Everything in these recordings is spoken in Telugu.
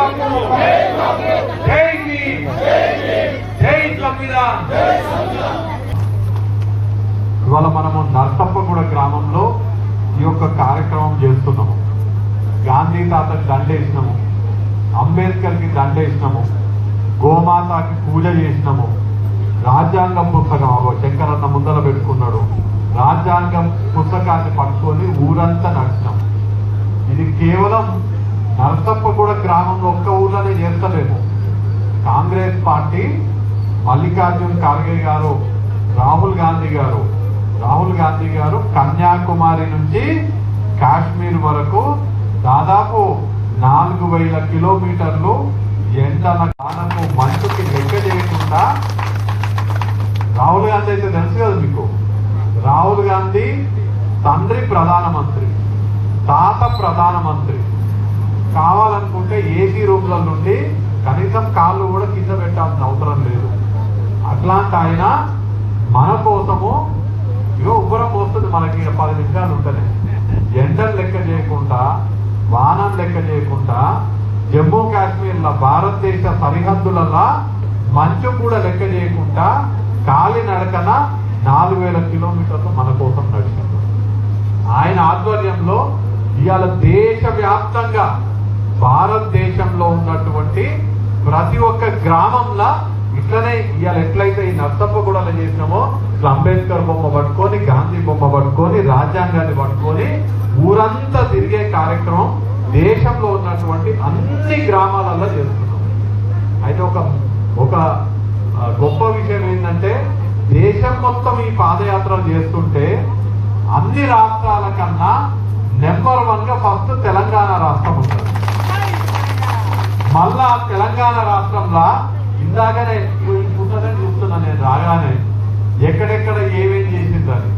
బాపు జై భీమ్ జై సంవిధాన్. ఇవాళ మనము నర్సప్పగూడ గ్రామంలో ఈ యొక్క కార్యక్రమం చేస్తున్నాము. గాంధీ తాతకి దండేసినాము, అంబేద్కర్కి దండేసినాము, గోమాతకి పూజ చేసినాము, రాజ్యాంగం పుస్తకం శంకరన్న ముందర పెట్టుకున్నాడు, రాజ్యాంగం పుస్తకాన్ని పట్టుకొని ఊరంతా నడిచినాం. ఇది కేవలం నర్సప్పగూడ గ్రామంలో ఒక్క ఊర్లోనే చేస్తలేము. కాంగ్రెస్ పార్టీ మల్లికార్జున్ ఖార్గే గారు, రాహుల్ గాంధీ గారు కన్యాకుమారి నుంచి కాశ్మీర్ వరకు దాదాపు 4000 కిలోమీటర్లు ఎండన కానకు మంచుకి లెక్క చేయకుండా, రాహుల్ గాంధీ అయితే తెలుసు కదా మీకు, రాహుల్ గాంధీ తండ్రి ప్రధానమంత్రి, తాత ప్రధానమంత్రి, కావాలనుకుంటే ఏసీ రూమ్ల నుండి కనీసం కాళ్ళు కూడా కింద పెట్టాల్సిన అవసరం లేదు. అట్లాంటి ఆయన మన కోసము ఉబ్బరం పోస్తుంది. మనకి 10 నిమిషాలు ఉంటేనే ఎండలు లెక్క చేయకుండా, వానం లెక్క చేయకుండా, జమ్మూ కాశ్మీర్ల భారతదేశ సరిహద్దులలో మంచు కూడా లెక్క చేయకుండా కాలి నడకన 4000 కిలోమీటర్లు మన కోసం నడిచారు. ఆయన ఆధ్వర్యంలో ఇవాళ దేశవ్యాప్తంగా భారతదేశంలో ఉన్నటువంటి ప్రతి ఒక్క గ్రామంలో ఇట్లనే ఇవాళ ఎట్లయితే ఈ నర్సప్పగూడలో చేసినామో అంబేద్కర్ బొమ్మ పట్టుకొని, గాంధీ బొమ్మ పట్టుకొని, రాజ్యాంగాన్ని పట్టుకొని ఊరంతా తిరిగే కార్యక్రమం దేశంలో ఉన్నటువంటి అన్ని గ్రామాలలో చేస్తున్నాం. అయితే ఒక గొప్ప విషయం ఏంటంటే, దేశం మొత్తం ఈ పాదయాత్రలు చేస్తుంటే అన్ని రాష్ట్రాల కన్నా నెంబర్ 1గా ఫస్ట్ తెలంగాణ రాష్ట్రం ఉంటుంది. మళ్ళా తెలంగాణ రాష్ట్రంలో ఇందాకనే చూస్తున్నా నేను రాగానే ఎక్కడెక్కడ ఏమేం చేసిందని,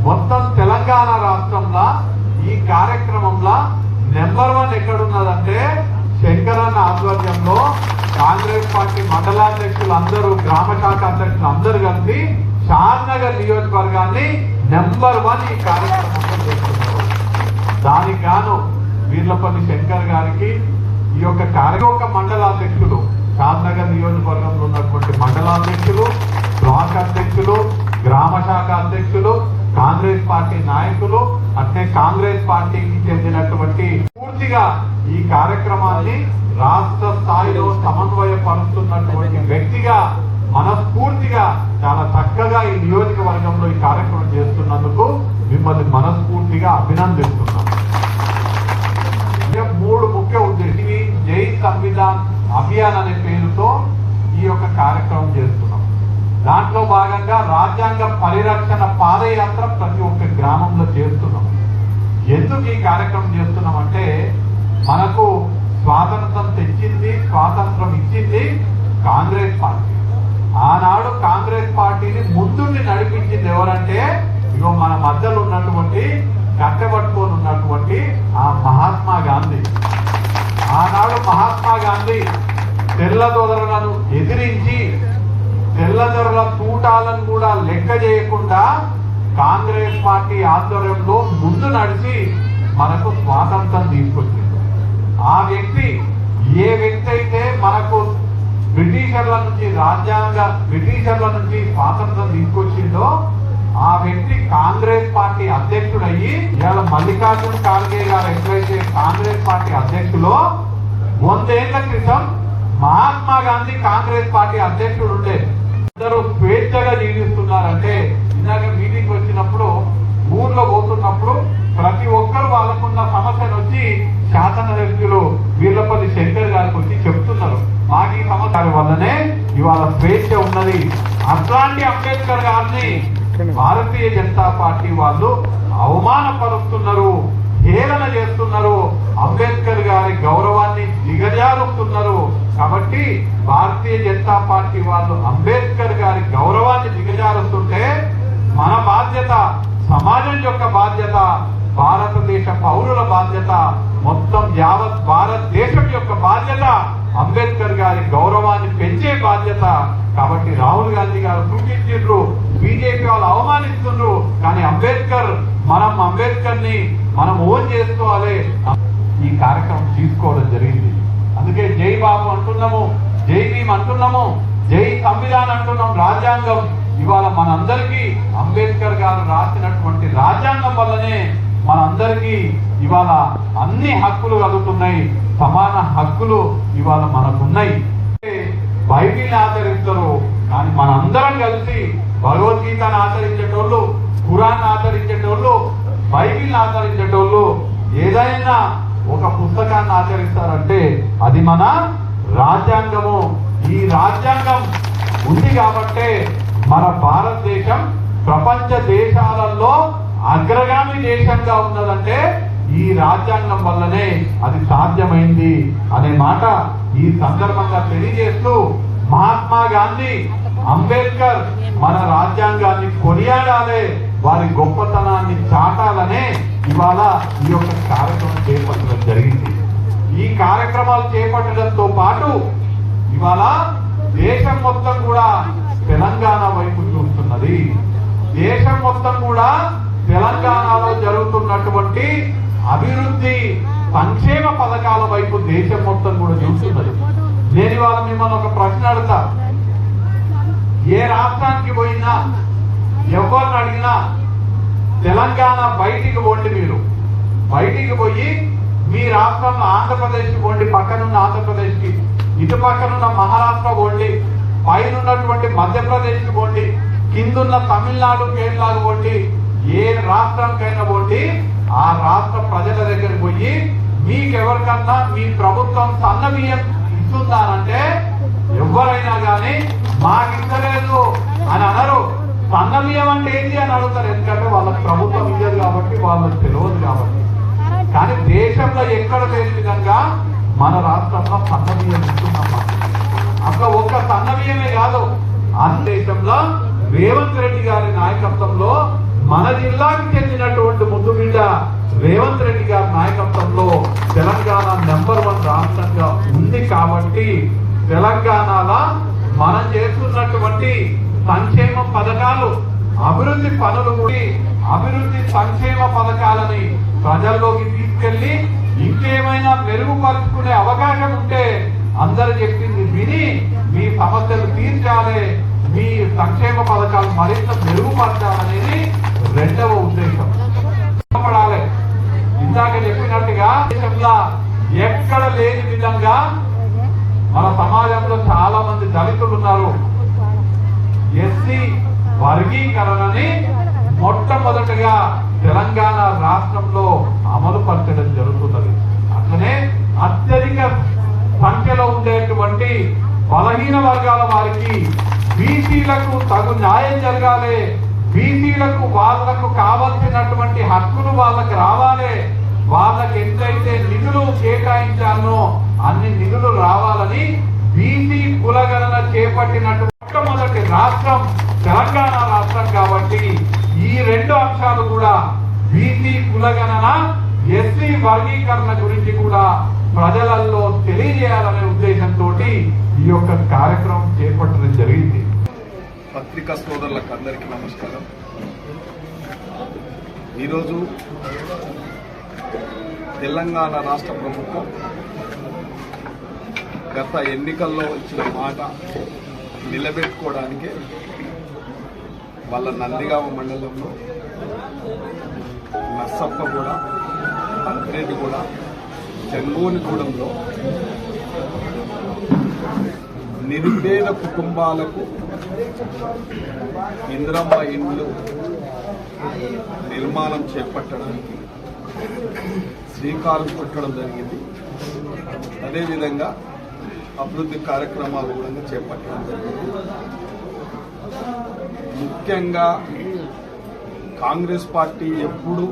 మొత్తం తెలంగాణ రాష్ట్రంలో ఈ కార్యక్రమంలో నెంబర్ 1 ఎక్కడున్నదంటే శంకరన్న ఆధ్వర్యంలో కాంగ్రెస్ పార్టీ మండలాధ్యక్షులు అందరూ, గ్రామ శాఖ అధ్యక్షులు అందరూ కలిసి షాద్నగర్ నియోజకవర్గాన్ని నెంబర్ 1 ఈ కార్యక్రమంలో చేస్తున్నారు. దానికి గాను వీర్లపల్లి శంకర్ గారికి ఈ యొక్క మండలాధ్యక్షులు, షాద్నగర్ నియోజకవర్గంలో ఉన్నటువంటి మండలాధ్యక్షులు, బ్లాక్ అధ్యక్షులు, గ్రామ శాఖ అధ్యక్షులు, కాంగ్రెస్ పార్టీ నాయకులు, అట్నే కాంగ్రెస్ పార్టీకి చెందినటువంటి పూర్తిగా ఈ కార్యక్రమాన్ని రాష్ట్ర స్థాయిలో సమన్వయపరుస్తున్నటువంటి వ్యక్తిగా మనస్ఫూర్తిగా చాలా చక్కగా ఈ నియోజకవర్గంలో ఈ కార్యక్రమం చేస్తున్నందుకు మిమ్మల్ని మనస్ఫూర్తిగా అభినందిస్తున్నాం. 3 ముఖ్య ఉద్దేశం జై సంవిధాన్ అభియాన్ అనే పేరుతో ఈ యొక్క కార్యక్రమం చేస్తున్నాం. దాంట్లో భాగంగా రాజ్యాంగ పరిరక్షణ పాదయాత్ర ప్రతి ఒక్క గ్రామంలో చేస్తున్నాం. ఎందుకు ఈ కార్యక్రమం చేస్తున్నాం అంటే, మనకు స్వాతంత్రం తెచ్చింది, స్వాతంత్రం ఇచ్చింది కాంగ్రెస్ పార్టీ. ఆనాడు కాంగ్రెస్ పార్టీని ముందుండి నడిపించింది ఎవరంటే, ఇగో మన మధ్యలో ఉన్నటువంటి కట్టబట్టుకొని ఉన్నటువంటి ఆ మహాత్మా గాంధీ. ఆనాడు మహాత్మా గాంధీ తెల్లదొరలను ఎదిరించి, తెల్లదొరల తూటాలను కూడా లెక్క చేయకుండా కాంగ్రెస్ పార్టీ ఆధ్వర్యంలో ముందు నడిచి మనకు స్వాతంత్రం తీసుకొచ్చింది. ఆ వ్యక్తి ఏ వ్యక్తి అయితే మనకు బ్రిటిషర్ల నుంచి స్వాతంత్రం తీసుకొచ్చిందో ఆ వ్యక్తి కాంగ్రెస్ పార్టీ అధ్యక్షుడయ్యి, ఇవాళ మల్లికార్జున్ ఖార్గే గారు ఎట్లయితే కాంగ్రెస్ పార్టీ అధ్యక్షులో 100 ఏళ్ల క్రితం మహాత్మా గాంధీ కాంగ్రెస్ పార్టీ అధ్యక్షుడు ఉండే. అందరూ స్వేచ్ఛగా జీవిస్తున్నారంటే, ఇందాక మీటింగ్ వచ్చినప్పుడు ఊర్లో పోతున్నప్పుడు ప్రతి ఒక్కరు వాళ్ళకున్న సమస్యను వచ్చి శాసనసభ్యులు వీర్లపల్లి శంకర్ గారికి వచ్చి చెప్తున్నారు, మాకు ఈ సమస్య వల్లనే ఇవాళ స్వేచ్ఛ ఉన్నది. అట్లాంటి అంబేద్కర్ గారిని భారతీయ జనతా పార్టీ వాళ్ళు అవమానపరుస్తున్నారు, హేళన చేస్తున్నారు, అంబేద్కర్ గారి గౌరవాన్ని దిగజారుస్తున్నారు. కాబట్టి భారతీయ జనతా పార్టీ వాళ్ళు అంబేద్కర్ గారి గౌరవాన్ని దిగజారుస్తుంటే మన బాధ్యత, సమాజం యొక్క బాధ్యత, భారతదేశ పౌరుల బాధ్యత, మొత్తం యావత్ భారతదేశం యొక్క బాధ్యత అంబేద్కర్ గారి గౌరవాన్ని పెంచే బాధ్యత. కాబట్టి రాహుల్ గాంధీ గారు సూచించారు, బీజేపీ వాళ్ళు అవమానిస్తున్నారు, కానీ అంబేద్కర్ ని మనం ఓన్ చేసుకోవాలి. ఈ కార్యక్రమం తీసుకోవడం జరిగింది. అందుకే జై బాబు అంటున్నాము, జై భీమ్ అంటున్నాము, జై సంవిధాన్ అంటున్నాం. రాజ్యాంగం ఇవాళ మనందరికీ అంబేద్కర్ గారు రాసినటువంటి రాజ్యాంగం వల్లనే మనందరికీ ఇవాళ అన్ని హక్కులు కలుగుతున్నాయి, సమాన హక్కులు ఇవాళ మనకున్నాయి. బైబిల్ని ఆచరిస్తారు కానీ మనందరం కలిసి భగవద్గీతను ఆచరించేటోళ్ళు, ఖురాన్ ఆచరించేటోళ్ళు, బైబిల్ని ఆచరించేటోళ్ళు ఏదైనా ఒక పుస్తకాన్ని ఆచరిస్తారంటే అది మన రాజ్యాంగము. ఈ రాజ్యాంగం ఉంది కాబట్టే మన భారతదేశం ప్రపంచ దేశాలలో అగ్రగామి దేశంగా ఉన్నదంటే ఈ రాజ్యాంగం వల్లనే అది సాధ్యమైంది అనే మాట ఈ సందర్భంగా తెలియజేస్తూ, మహాత్మా గాంధీ, అంబేద్కర్ మన రాజ్యాంగాన్ని కొనియాడాలి, వారి గొప్పతనాన్ని చాటాలనే ఇవాళ ఈ యొక్క కార్యక్రమం చేపట్టడం జరిగింది. ఈ కార్యక్రమాలు చేపట్టడంతో పాటు ఇవాళ దేశం మొత్తం కూడా తెలంగాణ వైపు చూస్తున్నది. దేశం మొత్తం కూడా తెలంగాణలో జరుగుతున్నటువంటి అభివృద్ధి సంక్షేమ పథకాల వైపు దేశం మొత్తం కూడా చూస్తున్నది. నేను ఇవాళ మిమ్మల్ని ఒక ప్రశ్న అడుగుతా. ఏ రాష్ట్రానికి పోయినా ఎవరిని అడిగినా తెలంగాణ బయటికి పోండి, మీరు బయటికి పోయి మీ రాష్ట్రంలో ఆంధ్రప్రదేశ్కి పోండి, పక్కనున్న ఆంధ్రప్రదేశ్కి, ఇటు పక్కనున్న మహారాష్ట్ర పోండి, పైన ఉన్నటువంటి మధ్యప్రదేశ్కి పోండి, కిందున్న తమిళనాడు, కేరళకు పోండి, ఏ రాష్ట్రానికైనా పోండి, ఆ రాష్ట్ర ప్రజల దగ్గరికి పోయి మీకెవరికన్నా మీ ప్రభుత్వం సన్న బియ్యం ఇస్తుందానంటే ఎవరైనా కానీ మాకించలేదు అని అనరు. సన్న బియ్యం అంటే ఏంటి అని అడుగుతారు. ఎందుకంటే వాళ్ళకి ప్రభుత్వం ఇయ్యదు కాబట్టి, వాళ్ళకి తెలియదు కాబట్టి. కానీ దేశంలో ఎక్కడ లేని విధంగా మన రాష్ట్రంలో సన్న బియ్యం ఇస్తున్నాం. అక్కడ ఒక్క సన్న బియ్యమే కాదు, అన్ని దేశంలో రేవంత్ రెడ్డి గారి నాయకత్వంలో మన జిల్లాకి చెందినటువంటి ముద్దుబిడ్డ రేవంత్ రెడ్డి గారి నాయకత్వంలో తెలంగాణ నెంబర్ 1 రాష్ట్రంగా ఉంది. కాబట్టి తెలంగాణలో మనం చేస్తున్నటువంటి సంక్షేమ పథకాలు, అభివృద్ధి పనులు కూడా, అభివృద్ధి సంక్షేమ పథకాలని ప్రజల్లోకి తీసుకెళ్లి ఇంకేమైనా మెరుగుపరుచుకునే అవకాశం ఉంటే అందరు చెప్పింది విని మీ సమస్యలు తీర్చాలి, మీ సంక్షేమ పథకాలు మరింత మెరుగుపరచాలనేది రెండవ ఉద్దేశం. ఇందాక చెప్పినట్టుగా దేశంలో ఎక్కడ లేని విధంగా మన సమాజంలో చాలా మంది దళితులు ఉన్నారు. ఎస్సీ వర్గీకరణని మొట్టమొదటిగా తెలంగాణ రాష్ట్రంలో అమలు పరచడం జరుగుతున్నది. అట్లనే అత్యధిక సంఖ్యలో ఉండేటువంటి బలహీన వర్గాల వారికి బీసీలకు తగు న్యాయం జరగాలి, బీసీలకు వాళ్ళకు కావలసినటువంటి హక్కులు వాళ్ళకి రావాలి, వాళ్ళకి ఎంతైతే నిధులు కేటాయించాలనో అన్ని నిధులు రావాలని బీసీ కులగణన చేపట్టినటువంటి మొట్టమొదటి రాష్ట్రం తెలంగాణ రాష్ట్రం. కాబట్టి ఈ రెండు అంశాలు కూడా బీసీ కులగణన, ఎస్సీ వర్గీకరణ గురించి కూడా ప్రజలలో తెలియజేయాలనే ఉద్దేశంతో ఈ యొక్క కార్యక్రమం చేపట్టడం జరిగింది. పత్రికా సోదరులకు అందరికీ నమస్కారం. ఈరోజు తెలంగాణ రాష్ట్ర ప్రభుత్వం గత ఎన్నికల్లో వచ్చిన మాట నిలబెట్టుకోవడానికి వాళ్ళ నందిగామ మండలంలో నర్సప్పగూడ, అంతిరెడ్డిగూడ, చెంగోనిగూడెంలో నిరుపేద కుటుంబాలకు ఇందిరమ్మ ఇండ్లు నిర్మాణం చేపట్టడానికి శ్రీకారం చుట్టడం జరిగింది. అదేవిధంగా అభివృద్ధి కార్యక్రమాలు కూడా చేపట్టడం జరిగింది. ముఖ్యంగా కాంగ్రెస్ పార్టీ ఎప్పుడు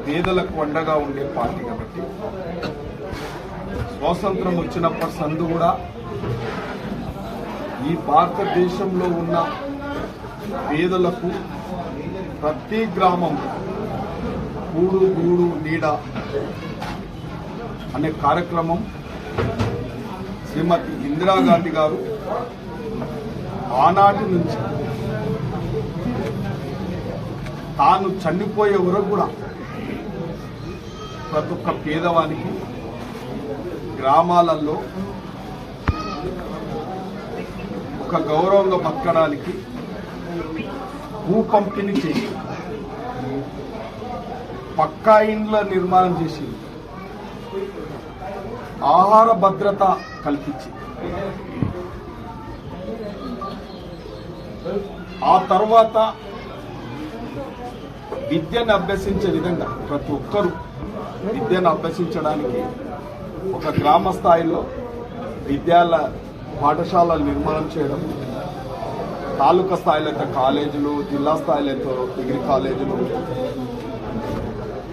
పేదలకు అండగా ఉండే పార్టీ కాబట్టి స్వాతంత్రం వచ్చినప్పటి సందు కూడా ఈ భారతదేశంలో ఉన్న పేదలకు ప్రతి గ్రామంలో కూడు గూడు నీడ అనే కార్యక్రమం శ్రీమతి ఇందిరాగాంధీ గారు ఆనాటి నుంచి తాను చనిపోయే వరకు కూడా ప్రతి ఒక్క పేదవానికి గ్రామాలలో ఒక గౌరవంగా బతకడానికి భూ పంపిణీ చేసి పక్కా ఇండ్ల నిర్మాణం చేసి ఆహార భద్రత కల్పించి ఆ తర్వాత విద్యను అభ్యసించే విధంగా ప్రతి ఒక్కరూ విద్యను అభ్యసించడానికి ఒక గ్రామ స్థాయిలో పాఠశాలలు నిర్మాణం చేయడం, తాలూకా స్థాయిలో అయితే కాలేజీలు, జిల్లా స్థాయిలో అయితే డిగ్రీ కాలేజీలు,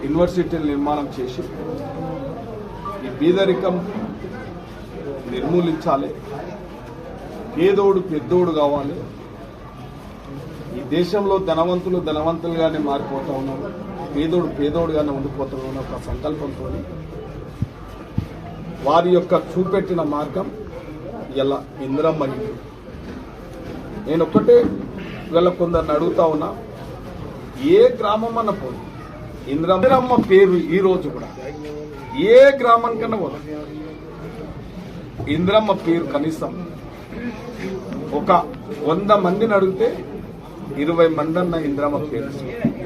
యూనివర్సిటీలు నిర్మాణం చేసి ఈ పేదరికం నిర్మూలించాలి. పేదోడు పెద్దోడు కావాలి. ఈ దేశంలో ధనవంతులు ధనవంతులుగానే మారిపోతూ ఉన్నారు, పేదోడు పేదోడుగానే ఉండిపోతూ ఉన్న ఒక సంకల్పంతో వారి యొక్క చూపెట్టిన మార్గం ఇలా ఇందిరమ్మ ఇల్లు. నేను ఒక్కటే వీళ్ళ కొందరిని అడుగుతా ఉన్నా, ఏ గ్రామం అన్న పోదు ఇందిరమ్మ పేరు ఈ రోజు కూడా ఏ గ్రామానికన్నా పోదు ఇందిరమ్మ పేరు కనీసం ఒక 100 మందిని అడిగితే 20 మంది అన్న ఇందిరమ్మ పేరు.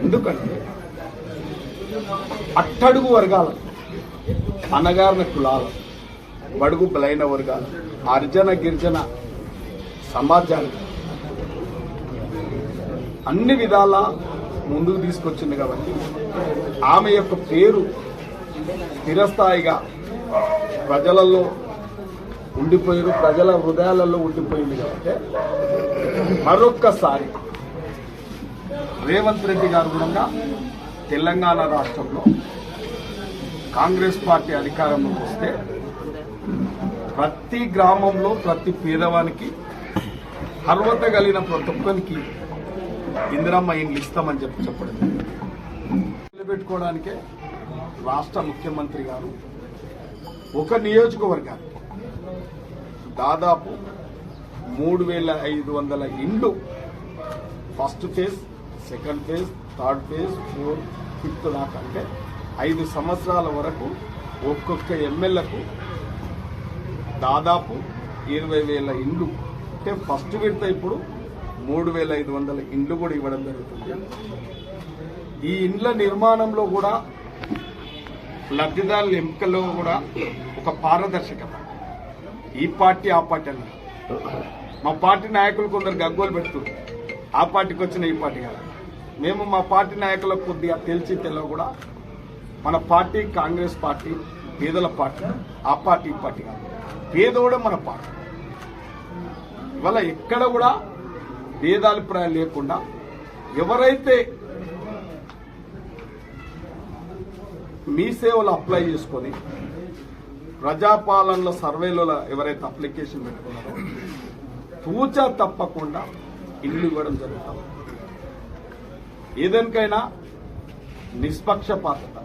ఎందుకంటే అట్టడుగు వర్గాల, అనగారిన కులాల, బడుగు బలైన వర్గాలు, హరిజన గిరిజన సమాజాన్ని అన్ని విధాలా ముందుకు తీసుకొచ్చింది కాబట్టి ఆమె యొక్క పేరు స్థిరస్థాయిగా ప్రజలలో ఉండిపోయారు, ప్రజల హృదయాలలో ఉండిపోయింది కాబట్టి మరొక్కసారి రేవంత్ రెడ్డి గారు కూడా తెలంగాణ రాష్ట్రంలో కాంగ్రెస్ పార్టీ అధికారంలోకి వస్తే ప్రతి గ్రామంలో ప్రతి పేదవానికి అర్హత కలిగిన ప్రతి ఒక్కరికి ఇందిరమ్మ ఇండ్లు ఇస్తామని చెప్పడం నిలబెట్టుకోవడానికే రాష్ట్ర ముఖ్యమంత్రి గారు ఒక నియోజకవర్గానికి దాదాపు 3,500 ఇండ్లు first phase, second phase, third phase, fourth, fifth దాకా అంటే 5 సంవత్సరాల వరకు ఒక్కొక్క ఎమ్మెల్యేకు దాదాపు 20,000 ఇండ్లు అంటే ఫస్ట్ విడత ఇప్పుడు 3,500 ఇండ్లు కూడా ఇవ్వడం జరుగుతుంది. ఈ ఇండ్ల నిర్మాణంలో కూడా లబ్ధిదారుల ఎంపికలో కూడా ఒక పారదర్శకత, ఈ పార్టీ ఆ పార్టీ అన్నారు. మా పార్టీ నాయకులు కొందరు గగ్గోలు పెడుతుంది, ఆ పార్టీకి వచ్చిన ఈ పార్టీ కాదు. మేము మా పార్టీ నాయకులకు కొద్దిగా తెలిసి తెలియ కూడా మన పార్టీ కాంగ్రెస్ పార్టీ పేదల పార్టీ, ఆ పార్టీ ఈ పార్టీ కాదు, పేదోడే మన పార్టీ. ఇవాళ ఎక్కడ కూడా భేదాభిప్రాయాలు లేకుండా ఎవరైతే మీ సేవలు అప్లై చేసుకొని ప్రజాపాలనలో సర్వేలలో ఎవరైతే అప్లికేషన్ పెట్టుకున్నారో తూచా తప్పకుండా ఇల్లు ఇవ్వడం జరుగుతుంది. ఏదైనా నిష్పక్షపాతత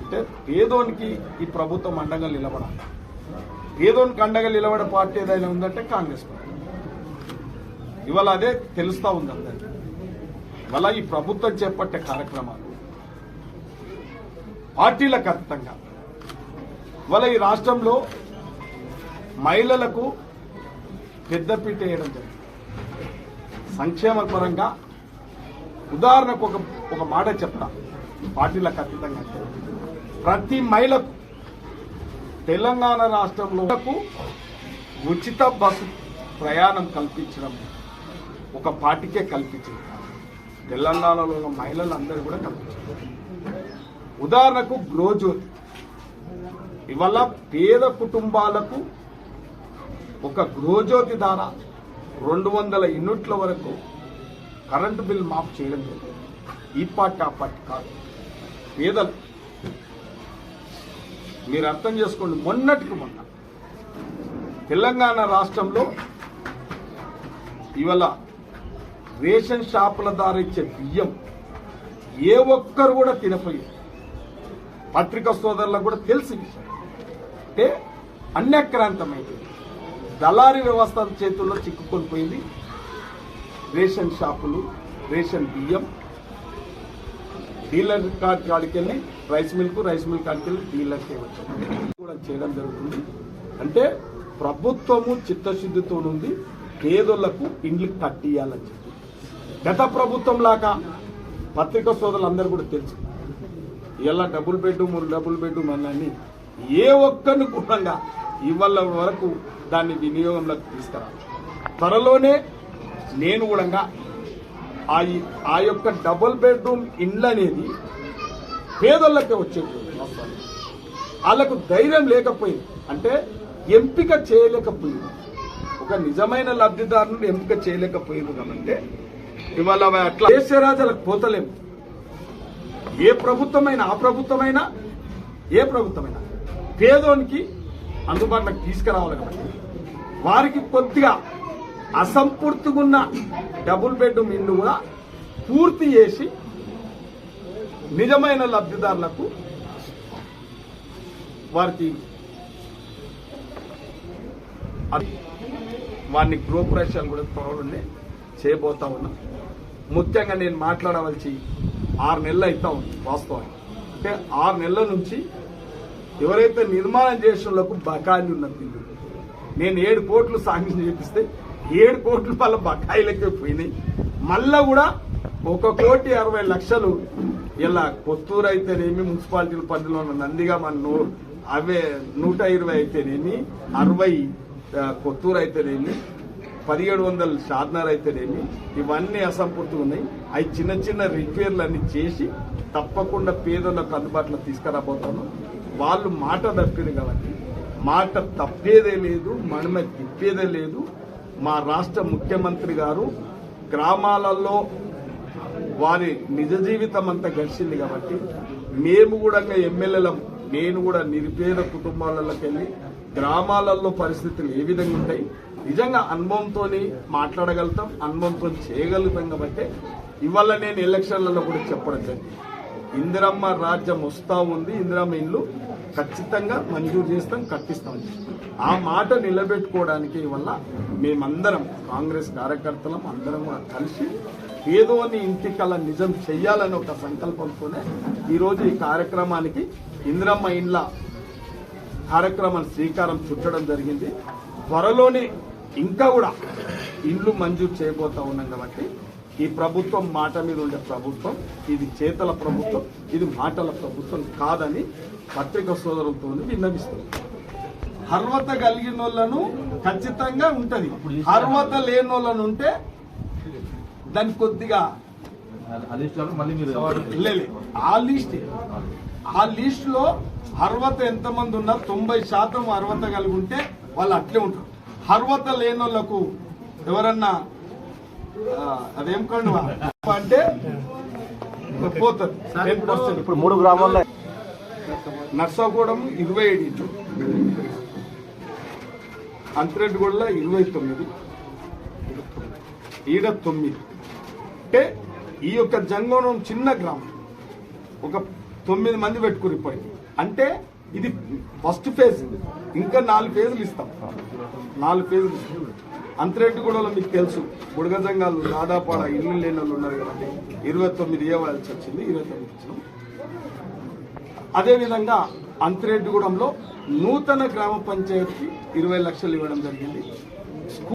అంటే పేదోనికి ఈ ప్రభుత్వం అండగా నిలబడాలి. పేదోనికి అండగా నిలబడే పార్టీ ఏదైనా ఉందంటే కాంగ్రెస్ పార్టీ. ఇవాళ అదే తెలుస్తా ఉంది అందరికీ. ఇవాళ ఈ ప్రభుత్వం చేపట్టే కార్యక్రమాలు పార్టీలకు అతీతంగా ఇవాళ ఈ రాష్ట్రంలో మహిళలకు పెద్దపీట వేయడం జరిగింది. సంక్షేమ పరంగా ఉదాహరణకు ఒక మాట చెప్తా, పార్టీలకు అతీతంగా అంటే ప్రతి మహిళకు తెలంగాణ రాష్ట్రంలో ఉచిత బస్సు ప్రయాణం కల్పించడం ఒక పార్టీకే కల్పించింది, తెలంగాణలో ఉన్న మహిళలందరూ కూడా కల్పించారు. ఉదాహరణకు గృహజ్యోతి ఇవాళ పేద కుటుంబాలకు ఒక గృహజ్యోతి ద్వారా 200 యూనిట్ల వరకు కరెంటు బిల్ మాఫ్ చేయడం జరిగింది. ఈ పార్టీ ఆ పార్టీ కాదు, పేదలు. మీరు అర్థం చేసుకోండి, మొన్నటికి మొన్న తెలంగాణ రాష్ట్రంలో ఇవాళ రేషన్ షాపుల ద్వారా ఇచ్చే బియ్యం ఏ ఒక్కరు కూడా తినపోయారు. పత్రికా సోదరులకు కూడా తెలిసి విషయం అంటే అన్యాక్రాంతమైంది. దళారీ వ్యవస్థ చేతుల్లో చిక్కుకొని పోయింది. రేషన్ షాపులు, రేషన్ బియ్యం డీలర్ కాడికి వెళ్ళి రైస్ మిల్ కాడికి వెళ్ళి డీలర్కే వచ్చారు కూడా చేయడం జరుగుతుంది. అంటే ప్రభుత్వము చిత్తశుద్ధితో ఉంది పేదోళ్లకు ఇండ్లు కట్టియాలని చెప్పి. గత ప్రభుత్వం లాగా పత్రికా సోదరులందరూ కూడా తెలుసు, ఇలా డబుల్ బెడ్రూమ్ అన్నీ ఏ ఒక్కరిని కూడా ఇవాళ వరకు దాన్ని వినియోగంలోకి తీసుకురాలి. త్వరలోనే నేను కూడా ఆ యొక్క డబుల్ బెడ్రూమ్ ఇండ్లు అనేది పేదోళ్ళకే వచ్చేది. వాళ్ళకు ధైర్యం లేకపోయింది, అంటే ఎంపిక చేయలేకపోయింది, ఒక నిజమైన లబ్ధిదారులను ఎంపిక చేయలేకపోయింది. కాబట్టి ఇవాళ అట్లా దేశరాజులకు పోతలేము. ఏ ప్రభుత్వమైనా ఏ ప్రభుత్వమైనా పేదోనికి అందుబాటులోకి తీసుకురావాలి. కాబట్టి వారికి కొద్దిగా అసంపూర్తిగా ఉన్న డబుల్ బెడ్రూమ్ ఇల్లు కూడా పూర్తి చేసి నిజమైన లబ్ధిదారులకు వారిని గృహప్రవేశాలు కూడా త్వరలోనే చేయబోతా ఉన్నాం. ముఖ్యంగా నేను మాట్లాడవలసి 6 నెలలు అవుతా ఉంది వాస్తవానికి. అంటే 6 నెలల నుంచి ఎవరైతే నిర్మాణం చేసిన బకాయిలు ఉన్న ఇల్లు, నేను 7 కోట్లు శాంక్షన్ చేపిస్తే 7 కోట్లు వాళ్ళ బకాయిలకే పోయినాయి. మళ్ళా కూడా 1,60,00,000 ఇలా కొత్తూరు అయితేనేమి, మున్సిపాలిటీల పరిధిలో ఉన్న నందిగా మన అవే 120 అయితేనేమి, 60 కొత్తూరు అయితేనేమి, 1700 షాద్నగర్ అయితేనేమి, ఇవన్నీ అసంపూర్తిగా ఉన్నాయి. అవి చిన్న రిపేర్లు అన్ని చేసి తప్పకుండా పేదలకు అందుబాటులో తీసుకురాబోతాను. వాళ్ళు మాట తప్పింది కాబట్టి మాట తప్పేదే లేదు, మనమ తిప్పేదే లేదు. మా రాష్ట్ర ముఖ్యమంత్రి గారు గ్రామాలలో వారి నిజ జీవితం అంతా గడిచింది కాబట్టి మేము కూడా ఎమ్మెల్యేలం, నేను కూడా నిరుపేద కుటుంబాలలోకి వెళ్ళి గ్రామాలలో పరిస్థితులు ఏ విధంగా ఉంటాయి నిజంగా అనుభవంతో మాట్లాడగలుగుతాం, అనుభవంతో చేయగలుగుతాం. కాబట్టి ఇవాళ నేను ఎలక్షన్లలో కూడా చెప్పడం జరిగింది, ఇందిరమ్మ రాజ్యం వస్తూ ఉంది, ఇందిరమ్మ ఇల్లు ఖచ్చితంగా మంజూరు చేస్తాం, కట్టిస్తాం. ఆ మాట నిలబెట్టుకోవడానికి వల్ల మేమందరం కాంగ్రెస్ కార్యకర్తలం అందరం కూడా కలిసి పేదోని ఇంటికల నిజం చెయ్యాలని ఒక సంకల్పంతోనే ఈరోజు ఈ కార్యక్రమానికి ఇందిరమ్మ ఇండ్ల కార్యక్రమాన్ని శ్రీకారం చుట్టడం జరిగింది. త్వరలోనే ఇంకా కూడా ఇండ్లు మంజూరు చేయబోతా ఉన్నాం. కాబట్టి ఈ ప్రభుత్వం మాట మీద ఉండే ప్రభుత్వం, ఇది చేతల ప్రభుత్వం, ఇది మాటల ప్రభుత్వం కాదని పత్రికా సోదరులతో విన్నవిస్తుంది. అర్హత కలిగిన వాళ్ళను ఖచ్చితంగా ఉంటది, అర్హత లేని వాళ్ళను ఉంటే దాన్ని కొద్దిగా ఆ లిస్ట్ లో అర్హత ఎంతమంది ఉన్నా 90% అర్హత కలిగి ఉంటే వాళ్ళు అట్లే ఉంటారు. అర్హత లేని వాళ్ళకు ఎవరన్నా అదేం కండు అంటే పోతారు 10%. ఇప్పుడు 3 గ్రామాల్లో నర్సాగూడెం 27 ఇండ్లు, అంతరెడ్డిగూడలో 29, ఈడ 9. అంటే ఈ యొక్క జంగోనం చిన్న గ్రామం ఒక 9 మంది పెట్టుకుని అంటే ఇది ఫస్ట్ ఫేజ్, ఇంకా 4 ఫేజులు ఇస్తాం. 4 ఫేజులు అంతరెడ్డిగూడలో మీకు తెలుసు బుడగ జంగాలు దాదాపాడ ఇల్లు లేని వాళ్ళు ఉన్నారు కాబట్టి 29 ఇవ్వాల్సి వచ్చింది, 29 ఇచ్చినాం. అదేవిధంగా అంతరెడ్డిగూడెంలో నూతన గ్రామ పంచాయతీకి 20 లక్షలు ఇవ్వడం జరిగింది.